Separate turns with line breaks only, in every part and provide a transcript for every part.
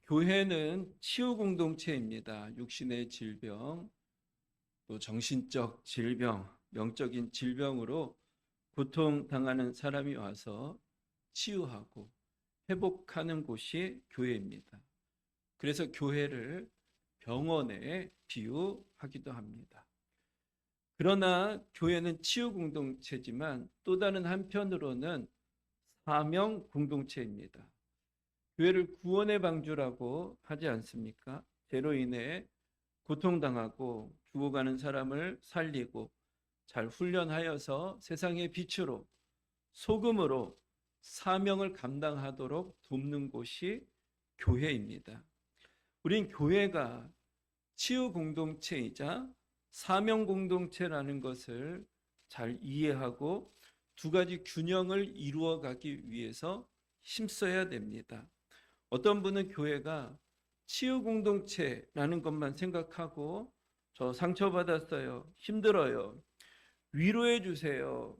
교회는 치유 공동체입니다. 육신의 질병, 또 정신적 질병, 영적인 질병으로 고통당하는 사람이 와서 치유하고 회복하는 곳이 교회입니다. 그래서 교회를 병원에 비유하기도 합니다. 그러나 교회는 치유 공동체지만 또 다른 한편으로는 사명 공동체입니다. 교회를 구원의 방주라고 하지 않습니까? 죄로 인해 고통당하고 죽어가는 사람을 살리고 잘 훈련하여서 세상의 빛으로 소금으로 사명을 감당하도록 돕는 곳이 교회입니다. 우린 교회가 치유 공동체이자 사명 공동체라는 것을 잘 이해하고 두 가지 균형을 이루어가기 위해서 힘써야 됩니다. 어떤 분은 교회가 치유 공동체라는 것만 생각하고 저 상처받았어요. 힘들어요. 위로해 주세요.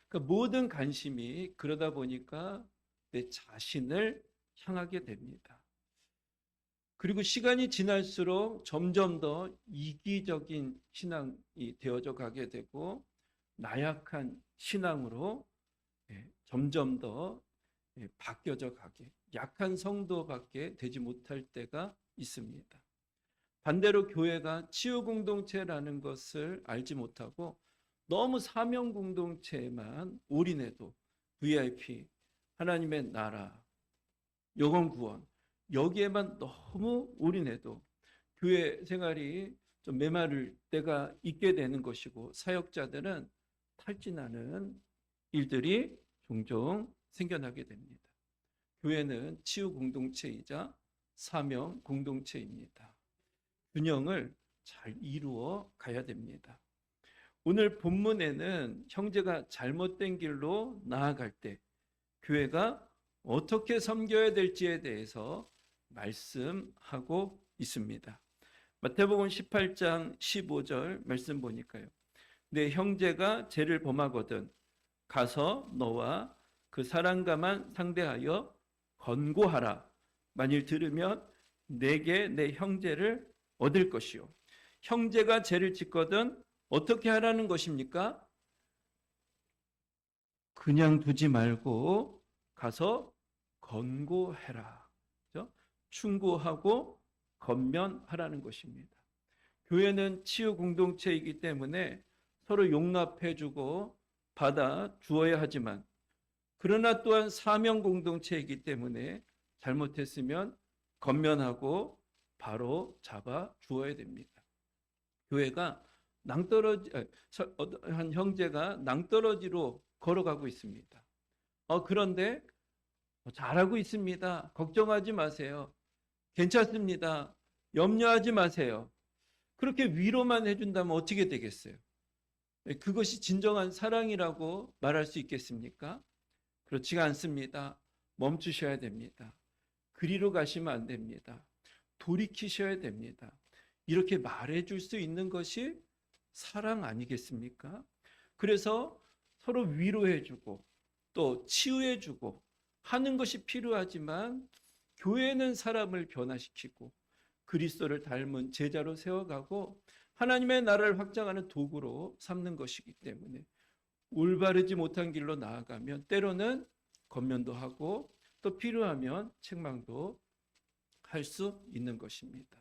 그러니까 모든 관심이 그러다 보니까 내 자신을 향하게 됩니다. 그리고 시간이 지날수록 점점 더 이기적인 신앙이 되어져 가게 되고 나약한 신앙으로 점점 더 바뀌어져 가게, 약한 성도밖에 되지 못할 때가 있습니다. 반대로 교회가 치유 공동체라는 것을 알지 못하고 너무 사명 공동체에만 올인해도 VIP, 하나님의 나라, 영혼 구원 여기에만 너무 올인해도 교회 생활이 좀 메마를 때가 있게 되는 것이고 사역자들은 탈진하는 일들이 종종 생겨나게 됩니다. 교회는 치유 공동체이자 사명 공동체입니다. 균형을 잘 이루어 가야 됩니다. 오늘 본문에는 형제가 잘못된 길로 나아갈 때 교회가 어떻게 섬겨야 될지에 대해서 말씀하고 있습니다. 마태복음 18장 15절 말씀 보니까요. 내 형제가 죄를 범하거든 가서 너와 그 사람과만 상대하여 권고하라. 만일 들으면 내게 내 형제를 얻을 것이요. 형제가 죄를 짓거든 어떻게 하라는 것입니까? 그냥 두지 말고 가서 권고해라. 그렇죠? 충고하고 권면하라는 것입니다. 교회는 치유 공동체이기 때문에 서로 용납해주고 받아 주어야 하지만 그러나 또한 사명 공동체이기 때문에 잘못했으면 권면하고 바로 잡아 주어야 됩니다. 교회가 한 형제가 낭떠러지로 걸어가고 있습니다. 그런데 잘하고 있습니다. 걱정하지 마세요. 괜찮습니다. 염려하지 마세요. 그렇게 위로만 해준다면 어떻게 되겠어요? 그것이 진정한 사랑이라고 말할 수 있겠습니까? 그렇지가 않습니다. 멈추셔야 됩니다. 그리로 가시면 안 됩니다. 돌이키셔야 됩니다. 이렇게 말해줄 수 있는 것이 사랑 아니겠습니까? 그래서 서로 위로해주고 또 치유해주고 하는 것이 필요하지만 교회는 사람을 변화시키고 그리스도를 닮은 제자로 세워가고 하나님의 나라를 확장하는 도구로 삼는 것이기 때문에 올바르지 못한 길로 나아가면 때로는 권면도 하고 또 필요하면 책망도 할 수 있는 것입니다.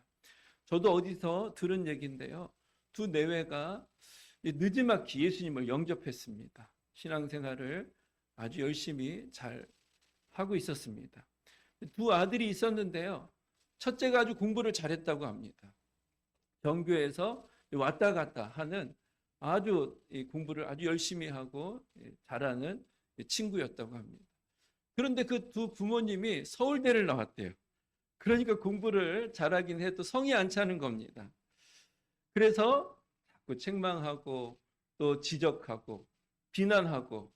저도 어디서 들은 얘기인데요. 두 내외가 늦지막히 예수님을 영접했습니다. 신앙생활을 아주 열심히 잘 하고 있었습니다. 두 아들이 있었는데요. 첫째가 아주 공부를 잘했다고 합니다. 정교에서 왔다 갔다 하는 아주 공부를 아주 열심히 하고 잘하는 친구였다고 합니다. 그런데 그 두 부모님이 서울대를 나왔대요. 그러니까 공부를 잘하긴 해도 성이 안 차는 겁니다. 그래서 자꾸 책망하고 또 지적하고 비난하고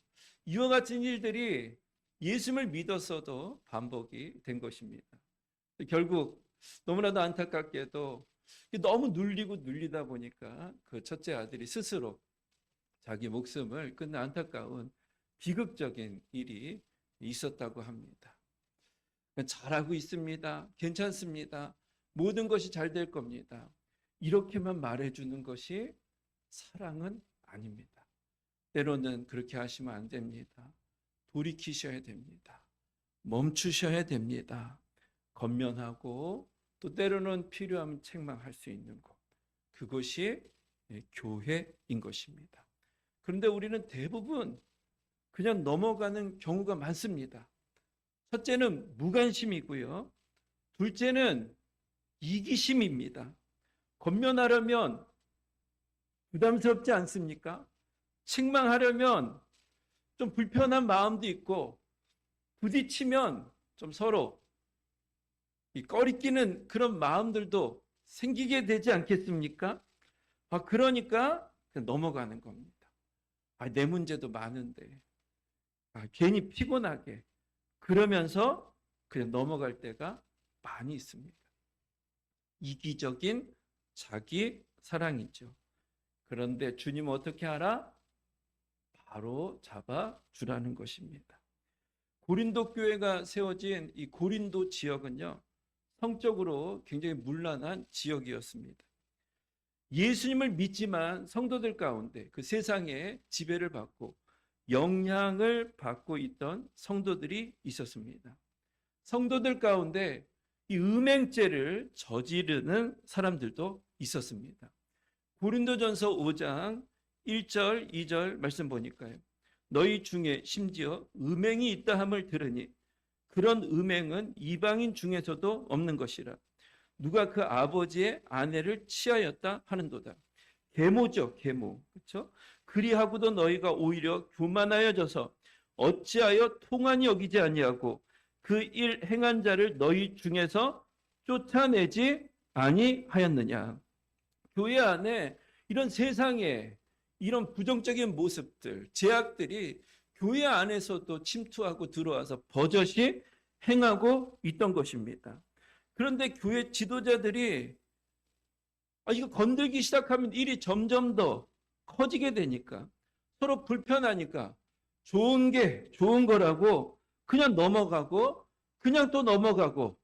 이와 같은 일들이 예수를 믿었어도 반복이 된 것입니다. 결국 너무나도 안타깝게도 너무 눌리고 눌리다 보니까 그 첫째 아들이 스스로 자기 목숨을 끊는 안타까운 비극적인 일이 있었다고 합니다. 잘하고 있습니다. 괜찮습니다. 모든 것이 잘 될 겁니다. 이렇게만 말해주는 것이 사랑은 아닙니다. 때로는 그렇게 하시면 안 됩니다. 돌이키셔야 됩니다. 멈추셔야 됩니다. 권면하고 또 때로는 필요하면 책망할 수 있는 것. 그것이 교회인 것입니다. 그런데 우리는 대부분 그냥 넘어가는 경우가 많습니다. 첫째는 무관심이고요. 둘째는 이기심입니다. 권면하려면 부담스럽지 않습니까? 책망하려면 좀 불편한 마음도 있고 부딪히면 좀 서로 꺼리끼는 그런 마음들도 생기게 되지 않겠습니까? 그러니까 그냥 넘어가는 겁니다. 내 문제도 많은데 괜히 피곤하게 그러면서 그냥 넘어갈 때가 많이 있습니다. 이기적인 자기 사랑이죠. 그런데 주님 어떻게 하라? 바로 잡아주라는 것입니다. 고린도 교회가 세워진 이 고린도 지역은요, 성적으로 굉장히 문란한 지역이었습니다. 예수님을 믿지만 성도들 가운데 그 세상에 지배를 받고 영향을 받고 있던 성도들이 있었습니다. 성도들 가운데 이 음행죄를 저지르는 사람들도 있었습니다. 고린도전서 5장 1절, 2절 말씀 보니까요. 너희 중에 심지어 음행이 있다 함을 들으니 그런 음행은 이방인 중에서도 없는 것이라. 누가 그 아버지의 아내를 취하였다 하는도다. 계모죠, 계모. 그렇죠? 그리하고도 너희가 오히려 교만하여져서 어찌하여 통한이 여기지 아니하고 그 일 행한 자를 너희 중에서 쫓아내지 아니하였느냐. 교회 안에 이런 세상에 이런 부정적인 모습들, 제약들이 교회 안에서도 침투하고 들어와서 버젓이 행하고 있던 것입니다. 그런데 교회 지도자들이 이거 건들기 시작하면 일이 점점 더 커지게 되니까 서로 불편하니까 좋은 게 좋은 거라고 그냥 넘어가고 그냥 또 넘어가고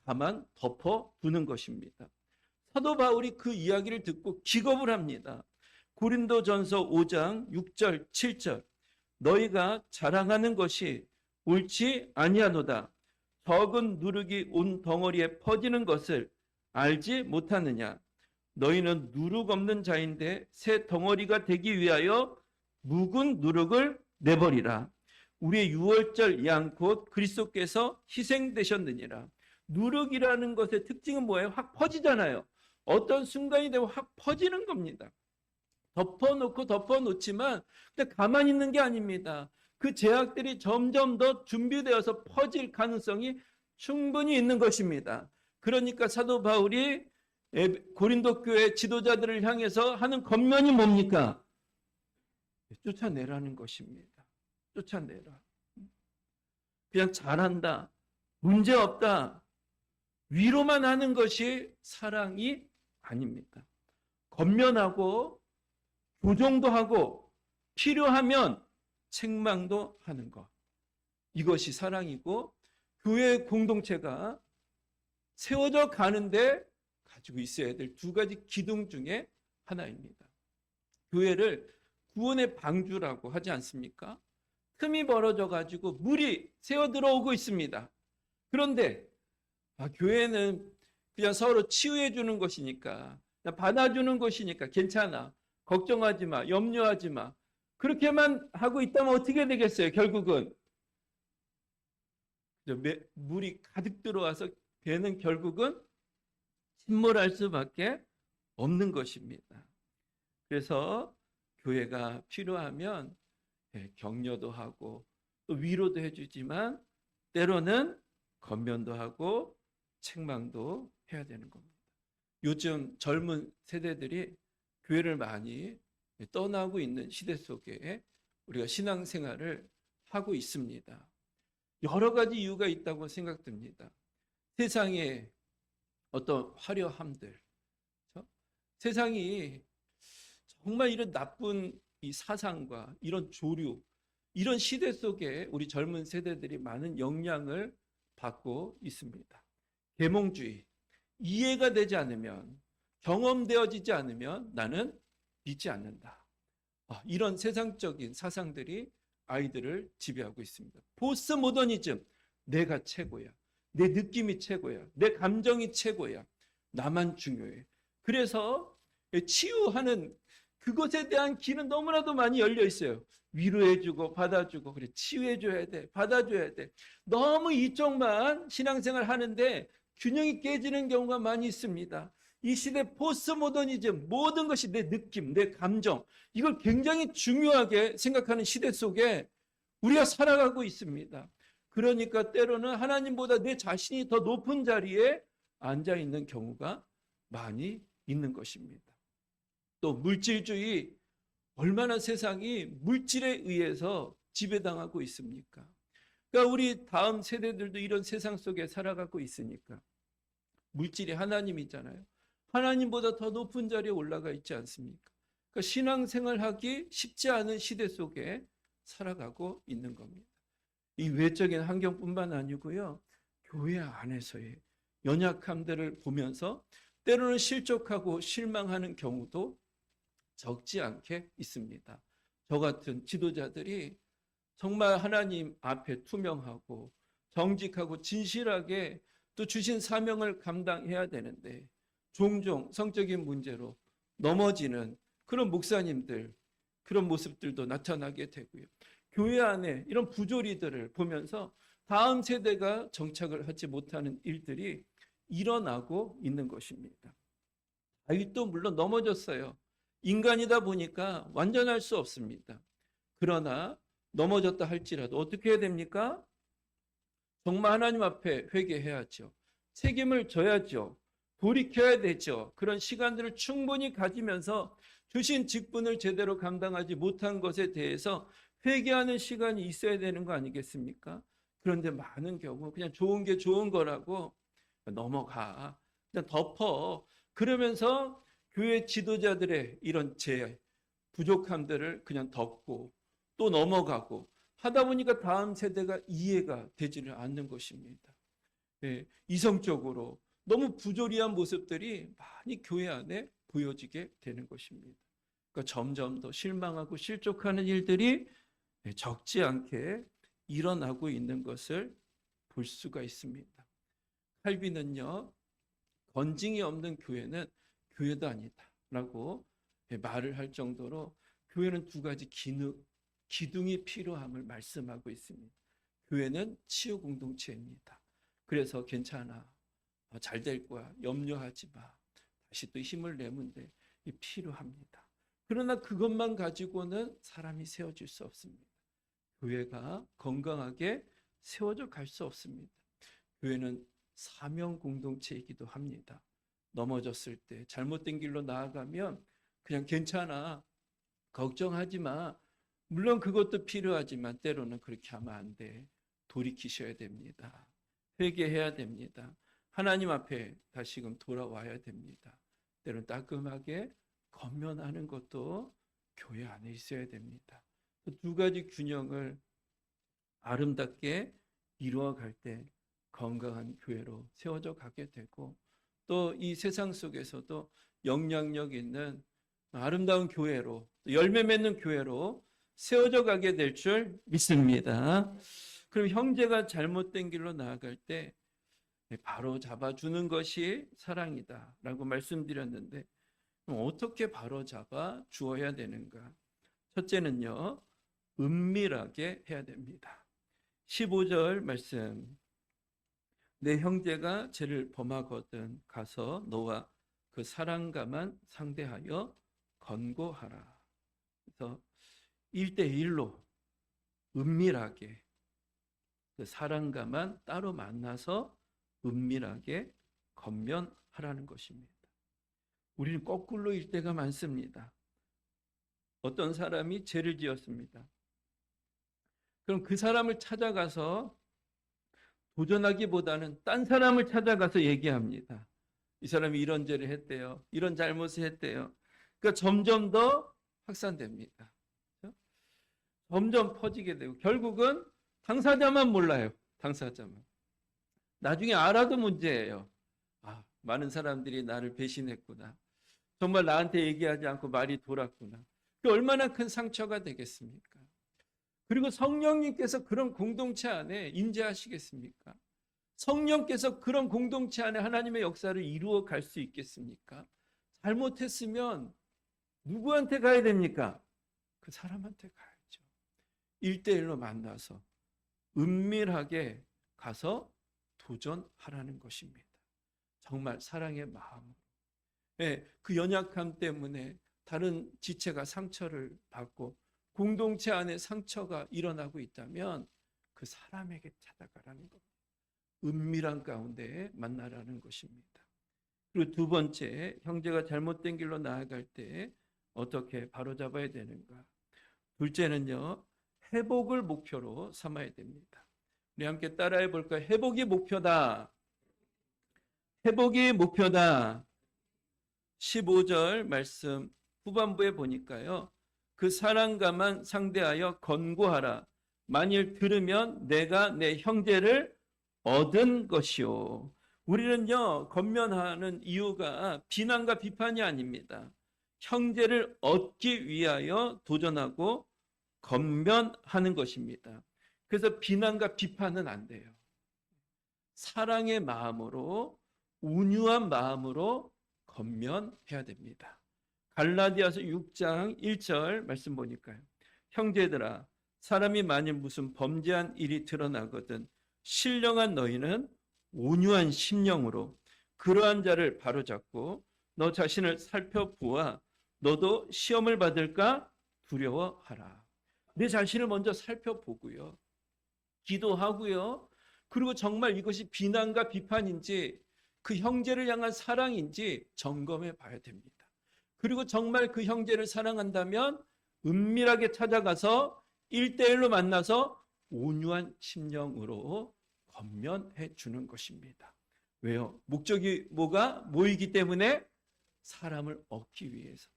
가만 덮어두는 것입니다. 사도 바울이 그 이야기를 듣고 기겁을 합니다. 고린도전서 5장 6절 7절 너희가 자랑하는 것이 옳지 아니하노다. 적은 누룩이 온 덩어리에 퍼지는 것을 알지 못하느냐. 너희는 누룩 없는 자인데 새 덩어리가 되기 위하여 묵은 누룩을 내버리라. 우리의 유월절 양 곧 그리스도께서 희생되셨느니라. 누룩이라는 것의 특징은 뭐예요? 확 퍼지잖아요. 어떤 순간이 되면 확 퍼지는 겁니다. 덮어놓고 덮어놓지만 근데 가만히 있는 게 아닙니다. 그 제약들이 점점 더 준비되어서 퍼질 가능성이 충분히 있는 것입니다. 그러니까 사도 바울이 고린도 교회 지도자들을 향해서 하는 권면이 뭡니까? 쫓아내라는 것입니다. 쫓아내라. 그냥 잘한다. 문제없다. 위로만 하는 것이 사랑이 아닙니다. 권면하고 교정도 하고 필요하면 책망도 하는 것. 이것이 사랑이고 교회 공동체가 세워져 가는데 가지고 있어야 될 두 가지 기둥 중에 하나입니다. 교회를 구원의 방주라고 하지 않습니까? 틈이 벌어져 가지고 물이 새어 들어오고 있습니다. 그런데 교회는 그냥 서로 치유해 주는 것이니까 그냥 받아주는 것이니까 괜찮아. 걱정하지 마. 염려하지 마. 그렇게만 하고 있다면 어떻게 되겠어요? 결국은 물이 가득 들어와서 배는 결국은 침몰할 수밖에 없는 것입니다. 그래서 교회가 필요하면 격려도 하고 또 위로도 해주지만 때로는 권면도 하고 책망도 해야 되는 겁니다. 요즘 젊은 세대들이 교회를 많이 떠나고 있는 시대 속에 우리가 신앙생활을 하고 있습니다. 여러 가지 이유가 있다고 생각됩니다. 세상의 어떤 화려함들, 그렇죠? 세상이 정말 이런 나쁜 이 사상과 이런 조류, 이런 시대 속에 우리 젊은 세대들이 많은 영향을 받고 있습니다. 계몽주의, 이해가 되지 않으면, 경험되어지지 않으면 나는 믿지 않는다. 이런 세상적인 사상들이 아이들을 지배하고 있습니다. 포스트 모더니즘, 내가 최고야. 내 느낌이 최고야. 내 감정이 최고야. 나만 중요해. 그래서 치유하는 그것에 대한 길은 너무나도 많이 열려 있어요. 위로해주고 받아주고, 그래, 치유해줘야 돼, 받아줘야 돼. 너무 이쪽만 신앙생활 하는데 균형이 깨지는 경우가 많이 있습니다. 이 시대 포스트 모더니즘, 모든 것이 내 느낌, 내 감정, 이걸 굉장히 중요하게 생각하는 시대 속에 우리가 살아가고 있습니다. 그러니까 때로는 하나님보다 내 자신이 더 높은 자리에 앉아 있는 경우가 많이 있는 것입니다. 또 물질주의, 얼마나 세상이 물질에 의해서 지배당하고 있습니까? 그러니까 우리 다음 세대들도 이런 세상 속에 살아가고 있으니까 물질이 하나님이잖아요. 하나님보다 더 높은 자리에 올라가 있지 않습니까? 그러니까 신앙생활하기 쉽지 않은 시대 속에 살아가고 있는 겁니다. 이 외적인 환경뿐만 아니고요, 교회 안에서의 연약함들을 보면서 때로는 실족하고 실망하는 경우도 적지 않게 있습니다. 저 같은 지도자들이 정말 하나님 앞에 투명하고 정직하고 진실하게 또 주신 사명을 감당해야 되는데 종종 성적인 문제로 넘어지는 그런 목사님들, 그런 모습들도 나타나게 되고요. 교회 안에 이런 부조리들을 보면서 다음 세대가 정착을 하지 못하는 일들이 일어나고 있는 것입니다. 다윗도 물론 넘어졌어요. 인간이다 보니까 완전할 수 없습니다. 그러나 넘어졌다 할지라도 어떻게 해야 됩니까? 정말 하나님 앞에 회개해야죠. 책임을 져야죠. 돌이켜야 되죠. 그런 시간들을 충분히 가지면서 주신 직분을 제대로 감당하지 못한 것에 대해서 회개하는 시간이 있어야 되는 거 아니겠습니까? 그런데 많은 경우 그냥 좋은 게 좋은 거라고 넘어가. 그냥 덮어. 그러면서 교회 지도자들의 이런 부족함들을 그냥 덮고 또 넘어가고 하다 보니까 다음 세대가 이해가 되지를 않는 것입니다. 이성적으로 너무 부조리한 모습들이 많이 교회 안에 보여지게 되는 것입니다. 그러니까 점점 더 실망하고 실족하는 일들이 적지 않게 일어나고 있는 것을 볼 수가 있습니다. 칼빈은요, 건징이 없는 교회는 교회도 아니다라고 말을 할 정도로 교회는 두 가지 기둥이 필요함을 말씀하고 있습니다. 교회는 치유 공동체입니다. 그래서 괜찮아, 잘 될 거야, 염려하지 마, 다시 또 힘을 내면 돼, 필요합니다. 그러나 그것만 가지고는 사람이 세워질 수 없습니다. 교회가 건강하게 세워져 갈 수 없습니다. 교회는 사명 공동체이기도 합니다. 넘어졌을 때 잘못된 길로 나아가면 그냥 괜찮아, 걱정하지 마. 물론 그것도 필요하지만 때로는 그렇게 하면 안 돼. 돌이키셔야 됩니다. 회개해야 됩니다. 하나님 앞에 다시금 돌아와야 됩니다. 때로는 따끔하게 권면하는 것도 교회 안에 있어야 됩니다. 두 가지 균형을 아름답게 이루어갈 때 건강한 교회로 세워져 가게 되고 또 이 세상 속에서도 영향력 있는 아름다운 교회로, 열매 맺는 교회로 세워져 가게 될 줄 믿습니다. 그럼 형제가 잘못된 길로 나아갈 때 바로 잡아주는 것이 사랑이다라고 말씀드렸는데 어떻게 바로 잡아 주어야 되는가? 첫째는요, 은밀하게 해야 됩니다. 15절 말씀, 내 형제가 죄를 범하거든 가서 너와 그 사랑가만 상대하여 권고하라. 그래서 1대1로 은밀하게 그 사랑가만 따로 만나서 은밀하게 권면하라는 것입니다. 우리는 거꾸로일 때가 많습니다. 어떤 사람이 죄를 지었습니다. 그럼 그 사람을 찾아가서 도전하기보다는 딴 사람을 찾아가서 얘기합니다. 이 사람이 이런 죄를 했대요. 이런 잘못을 했대요. 그러니까 점점 더 확산됩니다. 점점 퍼지게 되고 결국은 당사자만 몰라요. 당사자만. 나중에 알아도 문제예요. 아, 많은 사람들이 나를 배신했구나. 정말 나한테 얘기하지 않고 말이 돌았구나. 그 얼마나 큰 상처가 되겠습니까? 그리고 성령님께서 그런 공동체 안에 임재하시겠습니까? 성령께서 그런 공동체 안에 하나님의 역사를 이루어 갈 수 있겠습니까? 잘못했으면 누구한테 가야 됩니까? 그 사람한테 가야죠. 1대1로 만나서 은밀하게 가서 도전하라는 것입니다. 정말 사랑의 마음으로. 예, 그 연약함 때문에 다른 지체가 상처를 받고 공동체 안에 상처가 일어나고 있다면 그 사람에게 찾아가라는 겁니다. 은밀한 가운데 만나라는 것입니다. 그리고 두 번째, 형제가 잘못된 길로 나아갈 때 어떻게 바로잡아야 되는가? 둘째는요, 회복을 목표로 삼아야 됩니다. 우리 함께 따라해 볼까요? 회복이 목표다. 회복이 목표다. 15절 말씀 후반부에 보니까요. 그 사랑과만 상대하여 권고하라. 만일 들으면 내가 내 형제를 얻은 것이요. 우리는요, 권면하는 이유가 비난과 비판이 아닙니다. 형제를 얻기 위하여 도전하고 권면하는 것입니다. 그래서 비난과 비판은 안 돼요. 사랑의 마음으로, 온유한 마음으로 권면해야 됩니다. 갈라디아서 6장 1절 말씀 보니까요. 형제들아, 사람이 만일 무슨 범죄한 일이 드러나거든 신령한 너희는 온유한 심령으로 그러한 자를 바로잡고 너 자신을 살펴보아 너도 시험을 받을까 두려워하라. 내 자신을 먼저 살펴보고요. 기도하고요. 그리고 정말 이것이 비난과 비판인지 그 형제를 향한 사랑인지 점검해 봐야 됩니다. 그리고 정말 그 형제를 사랑한다면 은밀하게 찾아가서 1대1로 만나서 온유한 심령으로 권면해 주는 것입니다. 왜요? 목적이 뭐가 모이기 때문에 사람을 얻기 위해서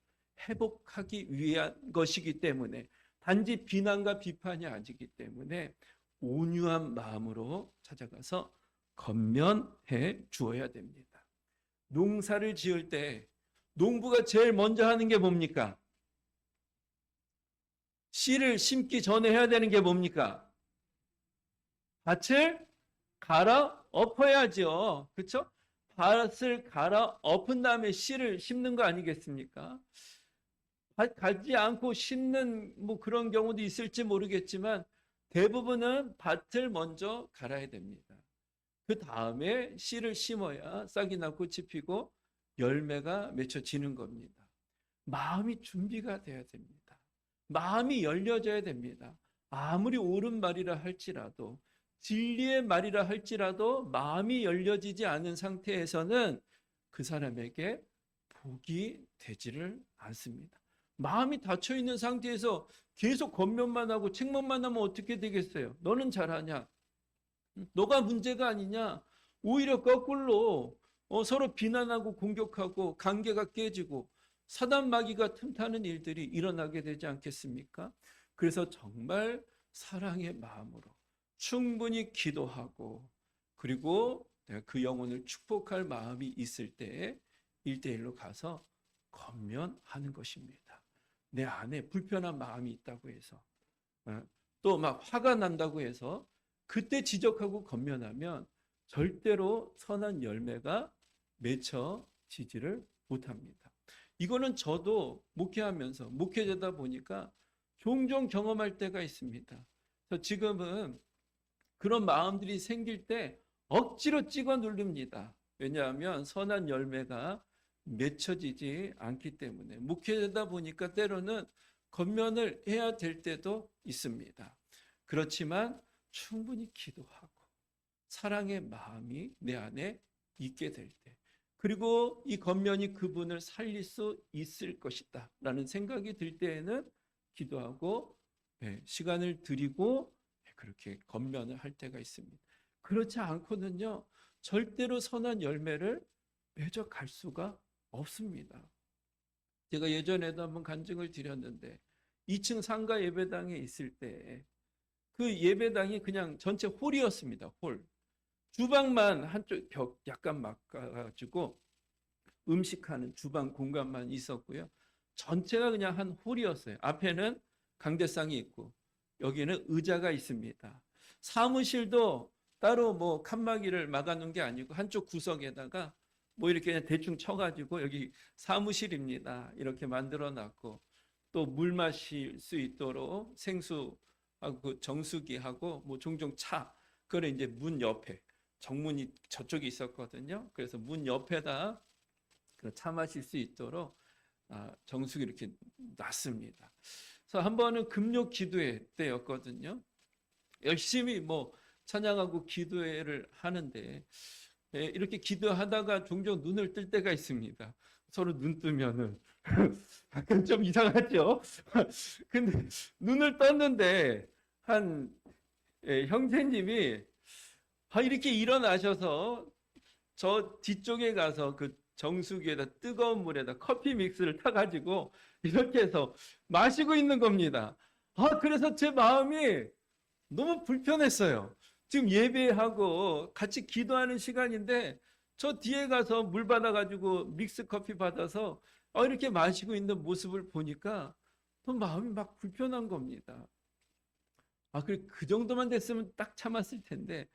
회복하기 위한 것이기 때문에 단지 비난과 비판이 아니기 때문에 온유한 마음으로 찾아가서 권면해 주어야 됩니다. 농사를 지을 때 농부가 제일 먼저 하는 게 뭡니까? 씨를 심기 전에 해야 되는 게 뭡니까? 밭을 갈아 엎어야죠. 그렇죠? 밭을 갈아 엎은 다음에 씨를 심는 거 아니겠습니까? 밭 갈지 않고 심는 뭐 그런 경우도 있을지 모르겠지만 대부분은 밭을 먼저 갈아야 됩니다. 그 다음에 씨를 심어야 싹이 나고 꽃이 피고 열매가 맺혀지는 겁니다. 마음이 준비가 돼야 됩니다. 마음이 열려져야 됩니다. 아무리 옳은 말이라 할지라도 진리의 말이라 할지라도 마음이 열려지지 않은 상태에서는 그 사람에게 복이 되지를 않습니다. 마음이 닫혀 있는 상태에서 계속 권면만 하고 책망만 하면 어떻게 되겠어요? 너는 잘하냐? 너가 문제가 아니냐? 오히려 거꾸로 서로 비난하고 공격하고 관계가 깨지고 사단 마귀가 틈타는 일들이 일어나게 되지 않겠습니까? 그래서 정말 사랑의 마음으로 충분히 기도하고 그리고 내가 그 영혼을 축복할 마음이 있을 때 1대1로 가서 권면하는 것입니다. 내 안에 불편한 마음이 있다고 해서 또 막 화가 난다고 해서 그때 지적하고 권면하면 절대로 선한 열매가 맺혀지지를 못합니다. 이거는 저도 목회하면서 목회자다 보니까 종종 경험할 때가 있습니다. 그래서 지금은 그런 마음들이 생길 때 억지로 찍어 누릅니다. 왜냐하면 선한 열매가 맺혀지지 않기 때문에 목회자다 보니까 때로는 권면을 해야 될 때도 있습니다. 그렇지만 충분히 기도하고 사랑의 마음이 내 안에 있게 될 때 그리고 이 권면이 그분을 살릴 수 있을 것이다 라는 생각이 들 때에는 기도하고 시간을 드리고 그렇게 권면을 할 때가 있습니다. 그렇지 않고는요 절대로 선한 열매를 맺어갈 수가 없습니다. 제가 예전에도 한번 간증을 드렸는데 2층 상가 예배당에 있을 때 그 예배당이 그냥 전체 홀이었습니다. 홀. 주방만 한쪽 벽 약간 막아가지고 음식하는 주방 공간만 있었고요. 전체가 그냥 한 홀이었어요. 앞에는 강대상이 있고 여기는 의자가 있습니다. 사무실도 따로 뭐 칸막이를 막아놓은 게 아니고 한쪽 구석에다가 뭐 이렇게 그냥 대충 쳐가지고 여기 사무실입니다. 이렇게 만들어놨고 또 물 마실 수 있도록 생수하고 정수기하고 뭐 종종 차 그걸 이제 문 옆에 정문이 저쪽에 있었거든요. 그래서 문 옆에다 차 마실 수 있도록 정수기 이렇게 놨습니다. 그래서 한 번은 금요 기도회 때였거든요. 열심히 뭐 찬양하고 기도회를 하는데 이렇게 기도하다가 종종 눈을 뜰 때가 있습니다. 서로 눈 뜨면은 약간 좀 이상하죠. 근데 눈을 떴는데 한 형제님이 이렇게 일어나셔서 저 뒤쪽에 가서 그 정수기에다 뜨거운 물에다 커피 믹스를 타가지고 이렇게 해서 마시고 있는 겁니다. 그래서 제 마음이 너무 불편했어요. 지금 예배하고 같이 기도하는 시간인데 저 뒤에 가서 물 받아가지고 믹스 커피 받아서 이렇게 마시고 있는 모습을 보니까 또 마음이 막 불편한 겁니다. 그래 그 정도만 됐으면 딱 참았을 텐데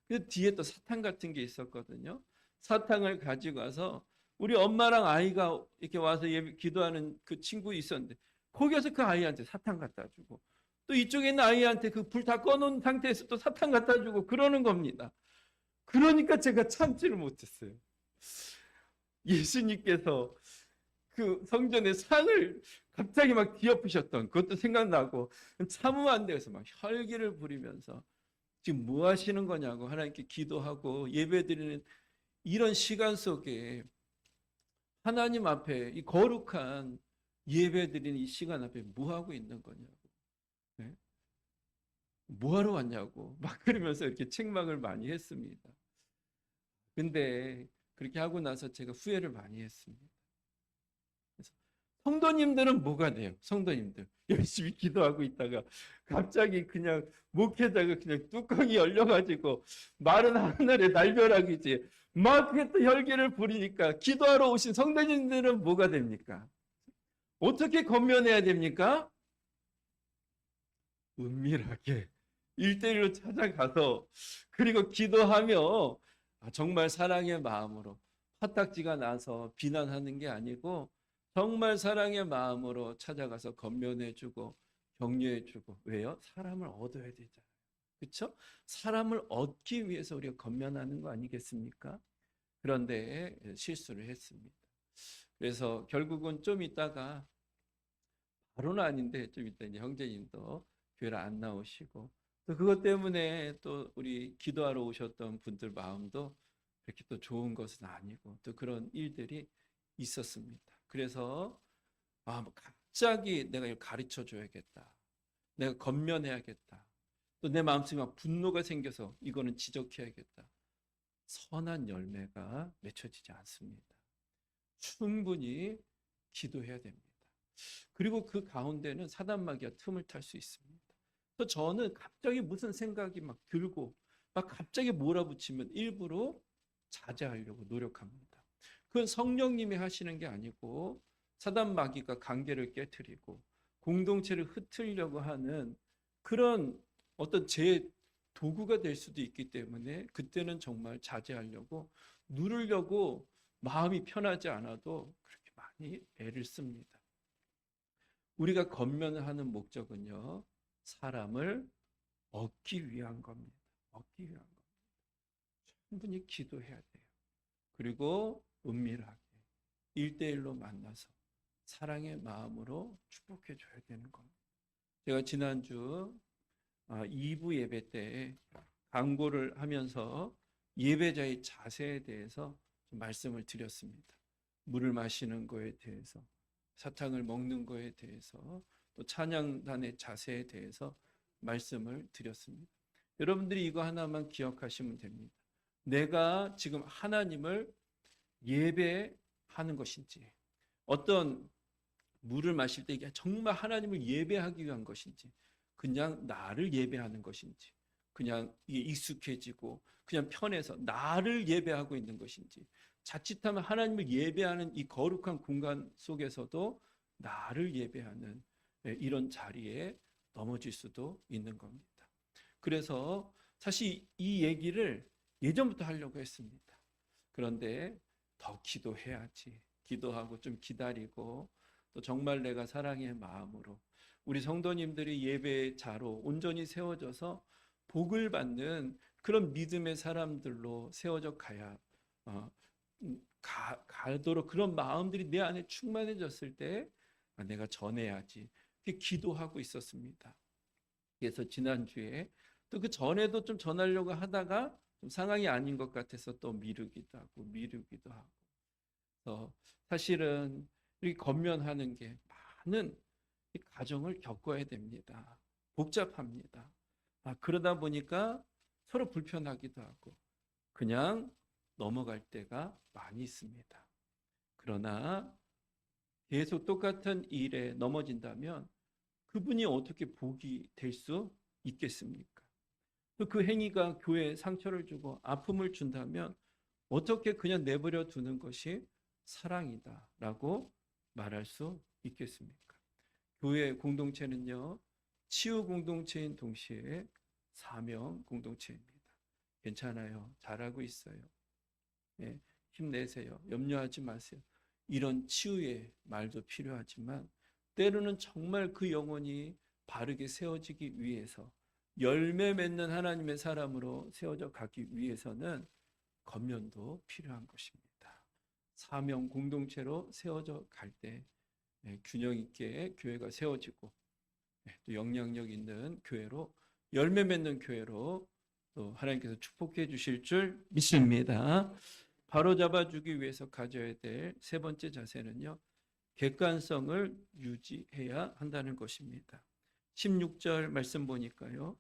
그 뒤에 또 사탕 같은 게 있었거든요. 사탕을 가지고 와서 우리 엄마랑 아이가 이렇게 와서 예배 기도하는 그 친구 있었는데 거기에서 그 아이한테 사탕 갖다 주고 또 이쪽에 있는 아이한테 그 불 다 꺼놓은 상태에서 또 사탕 갖다 주고 그러는 겁니다. 그러니까 제가 참지를 못했어요. 예수님께서 그 성전에 상을 갑자기 막 뒤엎으셨던 그것도 생각나고 참으면 안 돼서 막 혈기를 부리면서 지금 뭐 하시는 거냐고 하나님께 기도하고 예배드리는 이런 시간 속에 하나님 앞에 이 거룩한 예배드리는 이 시간 앞에 뭐 하고 있는 거냐고, 네? 뭐 하러 왔냐고 막 그러면서 이렇게 책망을 많이 했습니다. 근데 그렇게 하고 나서 제가 후회를 많이 했습니다. 그래서 성도님들은 뭐가 돼요? 성도님들 열심히 기도하고 있다가 갑자기 그냥 목에다가 그냥 뚜껑이 열려가지고 마른 하늘에 날벼락이지 막 또 혈기를 부리니까 기도하러 오신 성도님들은 뭐가 됩니까? 어떻게 건면해야 됩니까? 은밀하게 1대1로 찾아가서 그리고 기도하며 정말 사랑의 마음으로 화딱지가 나서 비난하는 게 아니고 정말 사랑의 마음으로 찾아가서 건면해주고 격려해주고 왜요? 사람을 얻어야 되잖아요. 그렇죠? 사람을 얻기 위해서 우리가 건면하는 거 아니겠습니까? 그런데 실수를 했습니다. 그래서 결국은 좀 있다가 바로는 아닌데 좀 있다 이제 형제님도 교회를 안 나오시고 또 그것 때문에 또 우리 기도하러 오셨던 분들 마음도 그렇게 또 좋은 것은 아니고 또 그런 일들이 있었습니다. 그래서 뭐 갑자기 내가 이걸 가르쳐 줘야겠다. 내가 건면해야겠다. 또 내 마음속에 막 분노가 생겨서 이거는 지적해야겠다. 선한 열매가 맺혀지지 않습니다. 충분히 기도해야 됩니다. 그리고 그 가운데는 사단마귀가 틈을 탈 수 있습니다. 그래서 저는 갑자기 무슨 생각이 막 들고 막 갑자기 몰아붙이면 일부러 자제하려고 노력합니다. 그건 성령님이 하시는 게 아니고 사단마귀가 관계를 깨트리고 공동체를 흩으려고 하는 그런 어떤 제 도구가 될 수도 있기 때문에 그때는 정말 자제하려고 누르려고 마음이 편하지 않아도 그렇게 많이 애를 씁니다. 우리가 건면하는 목적은요, 사람을 얻기 위한 겁니다. 얻기 위한 겁니다. 충분히 기도해야 돼요. 그리고 은밀하게 1대1로 만나서 사랑의 마음으로 축복해 줘야 되는 겁니다. 제가 지난주 2부 예배 때 강고를 하면서 예배자의 자세에 대해서 좀 말씀을 드렸습니다. 물을 마시는 거에 대해서, 사탕을 먹는 거에 대해서, 또 찬양단의 자세에 대해서 말씀을 드렸습니다. 여러분들이 이거 하나만 기억하시면 됩니다. 내가 지금 하나님을 예배하는 것인지, 어떤 물을 마실 때 이게 정말 하나님을 예배하기 위한 것인지, 그냥 나를 예배하는 것인지, 그냥 이게 익숙해지고 그냥 편해서 나를 예배하고 있는 것인지, 자칫하면 하나님을 예배하는 이 거룩한 공간 속에서도 나를 예배하는 이런 자리에 넘어질 수도 있는 겁니다. 그래서 사실 이 얘기를 예전부터 하려고 했습니다. 그런데 더 기도해야지. 기도하고 좀 기다리고 또 정말 내가 사랑의 마음으로 우리 성도님들이 예배자로 온전히 세워져서 복을 받는 그런 믿음의 사람들로 세워져 가야 가도록 그런 마음들이 내 안에 충만해졌을 때 내가 전해야지. 기도하고 있었습니다. 그래서 지난주에 또 그 전에도 좀 전하려고 하다가 좀 상황이 아닌 것 같아서 또 미루기도 하고. 사실은 이렇게 건면하는 게 많은 가정을 겪어야 됩니다. 복잡합니다. 그러다 보니까 서로 불편하기도 하고 그냥 넘어갈 때가 많이 있습니다. 그러나 계속 똑같은 일에 넘어진다면 그분이 어떻게 복이 될 수 있겠습니까? 그 행위가 교회에 상처를 주고 아픔을 준다면 어떻게 그냥 내버려 두는 것이 사랑이다라고 말할 수 있겠습니까? 교회 공동체는요, 치유 공동체인 동시에 사명 공동체입니다. 괜찮아요. 잘하고 있어요. 예, 힘내세요. 염려하지 마세요. 이런 치유의 말도 필요하지만 때로는 정말 그 영혼이 바르게 세워지기 위해서 열매 맺는 하나님의 사람으로 세워져 가기 위해서는 권면도 필요한 것입니다. 사명 공동체로 세워져 갈 때 균형 있게 교회가 세워지고 또 영향력 있는 교회로 열매 맺는 교회로 또 하나님께서 축복해 주실 줄 믿습니다. 바로 잡아주기 위해서 가져야 될 세 번째 자세는요, 객관성을 유지해야 한다는 것입니다. 16절 말씀 보니까요,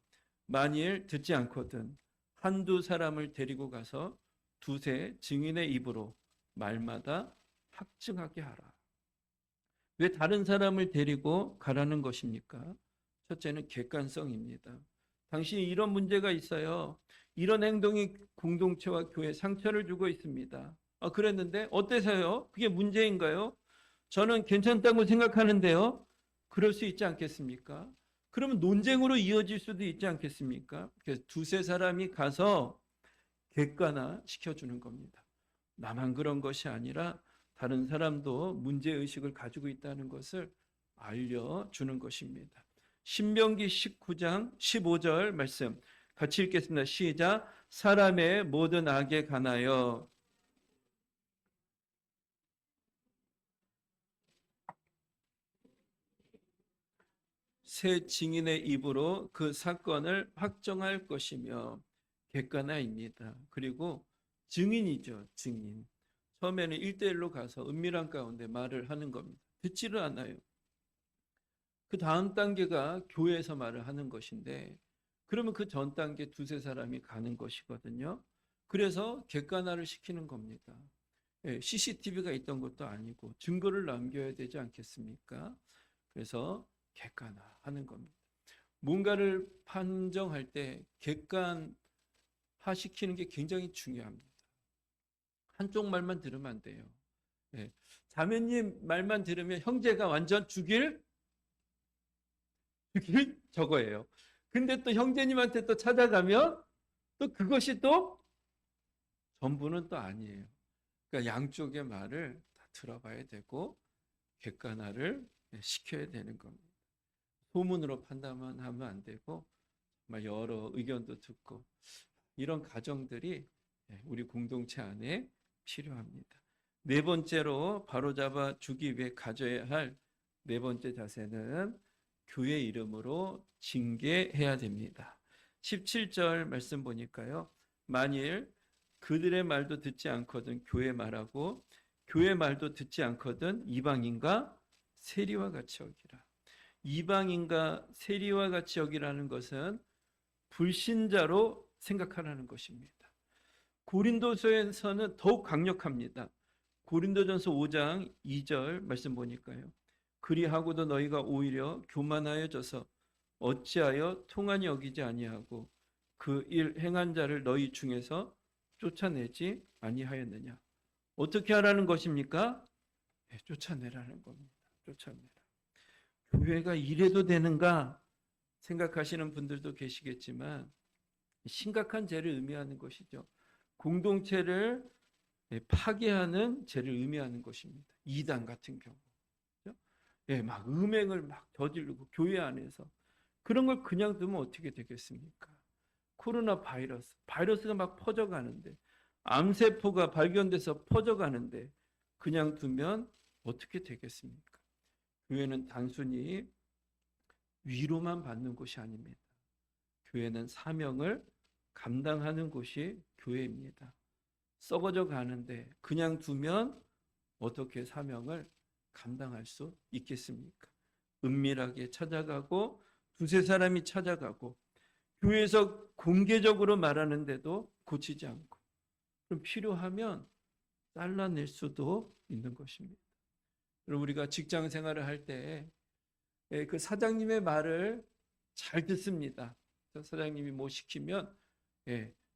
만일 듣지 않거든 한두 사람을 데리고 가서 두세 증인의 입으로 말마다 확증하게 하라. 왜 다른 사람을 데리고 가라는 것입니까? 첫째는 객관성입니다. 당신이 이런 문제가 있어요. 이런 행동이 공동체와 교회에 상처를 주고 있습니다. 그랬는데 어때서요? 그게 문제인가요? 저는 괜찮다고 생각하는데요. 그럴 수 있지 않겠습니까? 그러면 논쟁으로 이어질 수도 있지 않겠습니까? 그래서 두세 사람이 가서 객관화 시켜주는 겁니다. 나만 그런 것이 아니라 다른 사람도 문제의식을 가지고 있다는 것을 알려주는 것입니다. 신명기 19장 15절 말씀 같이 읽겠습니다. 시작. 사람의 모든 악에 관하여 새 증인의 입으로 그 사건을 확정할 것이며, 객관화입니다. 그리고 증인이죠. 증인. 처음에는 1대1로 가서 은밀한 가운데 말을 하는 겁니다. 듣지를 않아요. 그 다음 단계가 교회에서 말을 하는 것인데, 그러면 그 전 단계 두세 사람이 가는 것이거든요. 그래서 객관화를 시키는 겁니다. CCTV가 있던 것도 아니고 증거를 남겨야 되지 않겠습니까? 그래서 객관화하는 겁니다. 뭔가를 판정할 때 객관화시키는 게 굉장히 중요합니다. 한쪽 말만 들으면 안 돼요. 자매님 말만 들으면 형제가 완전 죽일 저거예요. 근데 또 형제님한테 또 찾아가면 또 그것이 또 전부는 또 아니에요. 그러니까 양쪽의 말을 다 들어봐야 되고 객관화를 시켜야 되는 겁니다. 소문으로 판단만 하면 안 되고 정말 여러 의견도 듣고 이런 가정들이 우리 공동체 안에 필요합니다. 네 번째로 바로잡아 주기 위해 가져야 할 네 번째 자세는 교회 이름으로 징계해야 됩니다. 17절 말씀 보니까요. 만일 그들의 말도 듣지 않거든 교회 말하고 교회 말도 듣지 않거든 이방인과 세리와 같이 여기라. 이방인과 세리와 같이 여기라는 것은 불신자로 생각하라는 것입니다. 고린도서에서는 더욱 강력합니다. 고린도전서 5장 2절 말씀 보니까요. 그리하고도 너희가 오히려 교만하여져서 어찌하여 통한이 여기지 아니하고 그 일 행한 자를 너희 중에서 쫓아내지 아니하였느냐. 어떻게 하라는 것입니까? 네, 쫓아내라는 겁니다. 쫓아내라. 교회가 이래도 되는가 생각하시는 분들도 계시겠지만 심각한 죄를 의미하는 것이죠. 공동체를 파괴하는 죄를 의미하는 것입니다. 이단 같은 경우. 예, 막 음행을 막 저지르고 교회 안에서 그런 걸 그냥 두면 어떻게 되겠습니까? 코로나 바이러스가 막 퍼져가는데 암세포가 발견돼서 퍼져가는데 그냥 두면 어떻게 되겠습니까? 교회는 단순히 위로만 받는 곳이 아닙니다. 교회는 사명을 감당하는 곳이 교회입니다. 썩어져 가는데 그냥 두면 어떻게 사명을 감당할 수 있겠습니까? 은밀하게 찾아가고 두세 사람이 찾아가고 교회에서 공개적으로 말하는데도 고치지 않고 그럼 필요하면 잘라낼 수도 있는 것입니다. 그리고 우리가 직장 생활을 할 때 그 사장님의 말을 잘 듣습니다. 사장님이 뭐 시키면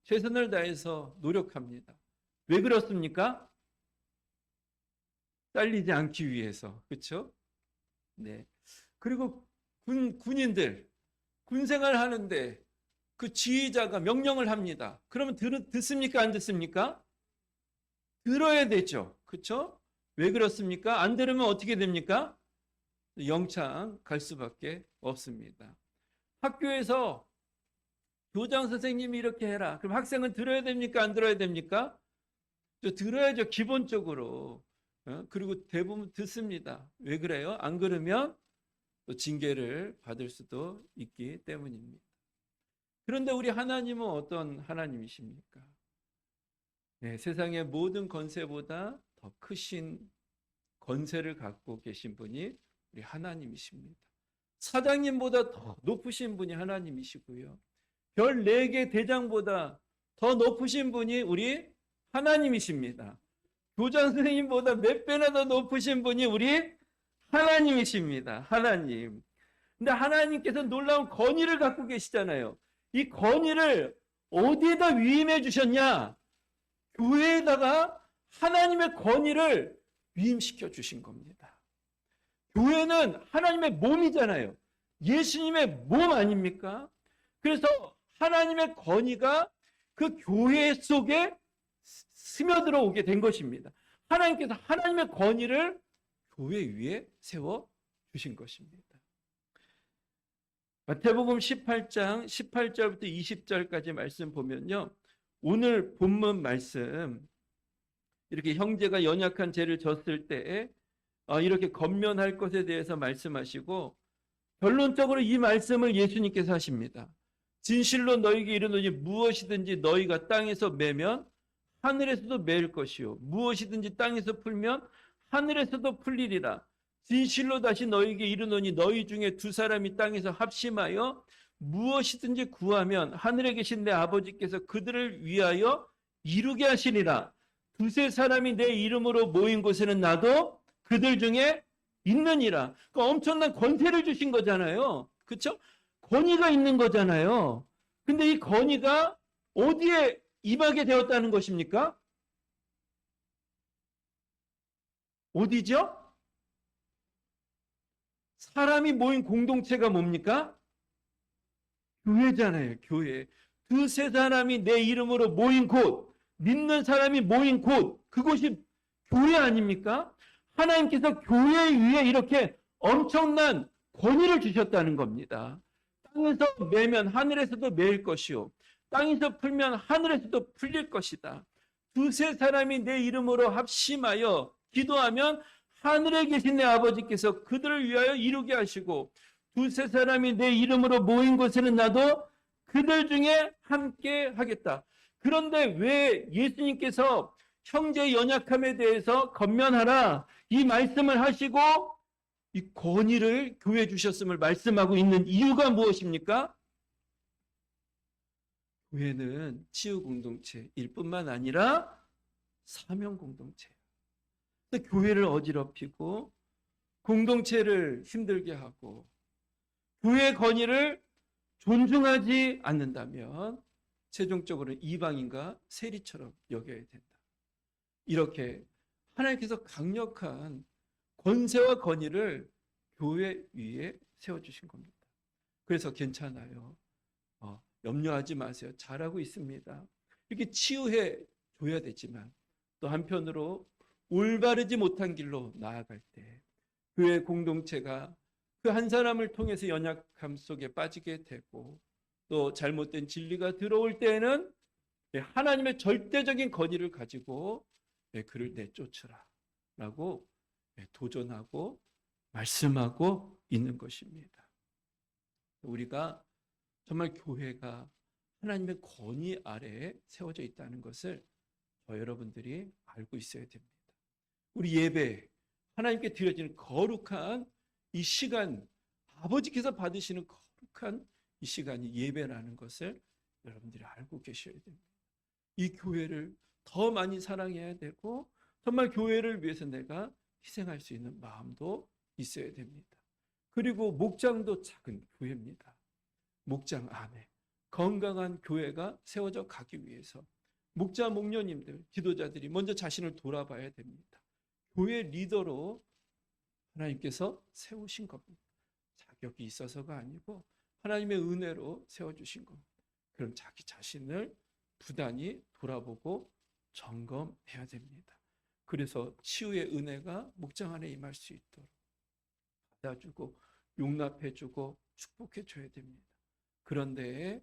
최선을 다해서 노력합니다. 왜 그렇습니까? 잘리지 않기 위해서. 그렇죠? 네. 그리고 군인들 군생활 하는데 그 지휘자가 명령을 합니다. 그러면 듣습니까? 안 듣습니까? 들어야 되죠. 그렇죠? 왜 그렇습니까? 안 들으면 어떻게 됩니까? 영창 갈 수밖에 없습니다. 학교에서 교장 선생님이 이렇게 해라. 그럼 학생은 들어야 됩니까? 안 들어야 됩니까? 들어야죠. 기본적으로. 그리고 대부분 듣습니다. 왜 그래요? 안 그러면 또 징계를 받을 수도 있기 때문입니다. 그런데 우리 하나님은 어떤 하나님이십니까? 네, 세상의 모든 권세보다 더 크신 권세를 갖고 계신 분이 우리 하나님이십니다. 사장님보다 더 높으신 분이 하나님이시고요. 별 4개 대장보다 더 높으신 분이 우리 하나님이십니다. 교장 선생님보다 몇 배나 더 높으신 분이 우리 하나님이십니다. 하나님. 근데 하나님께서 놀라운 권위를 갖고 계시잖아요. 이 권위를 어디에다 위임해 주셨냐? 교회에다가 하나님의 권위를 위임시켜 주신 겁니다. 교회는 하나님의 몸이잖아요. 예수님의 몸 아닙니까? 그래서 하나님의 권위가 그 교회 속에 스며들어 오게 된 것입니다. 하나님께서 하나님의 권위를 교회 위에 세워 주신 것입니다. 마태복음 18장 18절부터 20절까지 말씀 보면요. 오늘 본문 말씀 이렇게 형제가 연약한 죄를 졌을 때 이렇게 권면할 것에 대해서 말씀하시고 결론적으로 이 말씀을 예수님께서 하십니다. 진실로 너희에게 이르노니 무엇이든지 너희가 땅에서 매면 하늘에서도 매일 것이요 무엇이든지 땅에서 풀면 하늘에서도 풀리리라. 진실로 다시 너희에게 이르노니 너희 중에 2사람이 땅에서 합심하여 무엇이든지 구하면 하늘에 계신 내 아버지께서 그들을 위하여 이루게 하시리라. 2-3사람이 내 이름으로 모인 곳에는 나도 그들 중에 있느니라. 그러니까 엄청난 권세를 주신 거잖아요. 그렇죠? 권위가 있는 거잖아요. 근데 이 권위가 어디에 임하게 되었다는 것입니까? 어디죠? 사람이 모인 공동체가 뭡니까? 교회잖아요. 교회. 2-3사람이 내 이름으로 모인 곳, 믿는 사람이 모인 곳, 그곳이 교회 아닙니까? 하나님께서 교회 위에 이렇게 엄청난 권위를 주셨다는 겁니다. 땅에서 매면 하늘에서도 매일 것이요 땅에서 풀면 하늘에서도 풀릴 것이다. 2-3사람이 내 이름으로 합심하여 기도하면 하늘에 계신 내 아버지께서 그들을 위하여 이루게 하시고 2-3사람이 내 이름으로 모인 곳에는 나도 그들 중에 함께 하겠다. 그런데 왜 예수님께서 형제의 연약함에 대해서 권면하라 이 말씀을 하시고 이 권위를 교회에 주셨음을 말씀하고 있는 이유가 무엇입니까? 교회는 치유 공동체일 뿐만 아니라 사명 공동체예요. 교회를 어지럽히고 공동체를 힘들게 하고 교회의 권위를 존중하지 않는다면 최종적으로는 이방인과 세리처럼 여겨야 된다. 이렇게 하나님께서 강력한 권세와 권위를 교회 위에 세워주신 겁니다. 그래서 괜찮아요. 염려하지 마세요. 잘하고 있습니다. 이렇게 치유해 줘야 되지만 또 한편으로 올바르지 못한 길로 나아갈 때 교회 공동체가 그 한 사람을 통해서 연약함 속에 빠지게 되고 또 잘못된 진리가 들어올 때에는 하나님의 절대적인 권위를 가지고 그를 내쫓으라 라고 도전하고 말씀하고 있는 것입니다. 우리가 정말 교회가 하나님의 권위 아래에 세워져 있다는 것을 저 여러분들이 알고 있어야 됩니다. 우리 예배, 하나님께 드려지는 거룩한 이 시간, 아버지께서 받으시는 거룩한 이 시간이 예배라는 것을 여러분들이 알고 계셔야 됩니다. 이 교회를 더 많이 사랑해야 되고 정말 교회를 위해서 내가 희생할 수 있는 마음도 있어야 됩니다. 그리고 목장도 작은 교회입니다. 목장 안에 건강한 교회가 세워져 가기 위해서 목자, 목녀님들, 지도자들이 먼저 자신을 돌아봐야 됩니다. 교회 리더로 하나님께서 세우신 겁니다. 자격이 있어서가 아니고 하나님의 은혜로 세워주신 겁니다. 그럼 자기 자신을 부단히 돌아보고 점검해야 됩니다. 그래서 치유의 은혜가 목장 안에 임할 수 있도록 받아주고 용납해주고 축복해줘야 됩니다. 그런데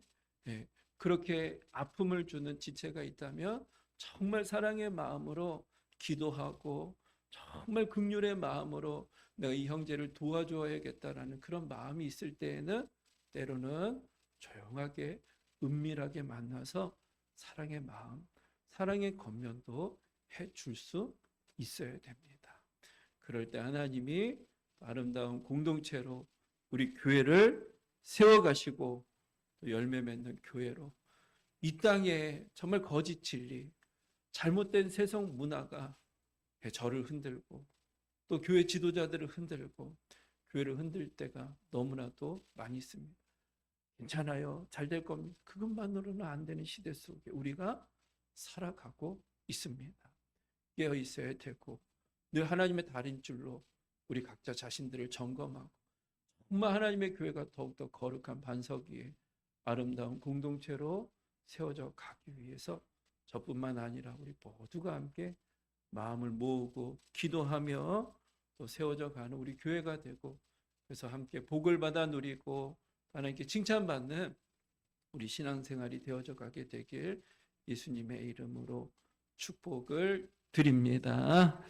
그렇게 아픔을 주는 지체가 있다면 정말 사랑의 마음으로 기도하고 정말 긍휼의 마음으로 내가 이 형제를 도와줘야겠다라는 그런 마음이 있을 때에는 때로는 조용하게 은밀하게 만나서 사랑의 마음, 사랑의 겉면도 해줄 수 있어야 됩니다. 그럴 때 하나님이 아름다운 공동체로 우리 교회를 세워가시고 또 열매 맺는 교회로 이 땅에 정말 거짓 진리, 잘못된 세상 문화가 저를 흔들고 또 교회 지도자들을 흔들고 교회를 흔들 때가 너무나도 많이 있습니다. 괜찮아요. 잘 될 겁니다. 그것만으로는 안 되는 시대 속에 우리가 살아가고 있습니다. 깨어 있어야 되고 늘 하나님의 달인줄로 우리 각자 자신들을 점검하고 정말 하나님의 교회가 더욱더 거룩한 반석 위에 아름다운 공동체로 세워져 가기 위해서 저뿐만 아니라 우리 모두가 함께 마음을 모으고 기도하며 또 세워져 가는 우리 교회가 되고 그래서 함께 복을 받아 누리고 하나님께 칭찬받는 우리 신앙생활이 되어져 가게 되길 예수님의 이름으로 축복을 드립니다.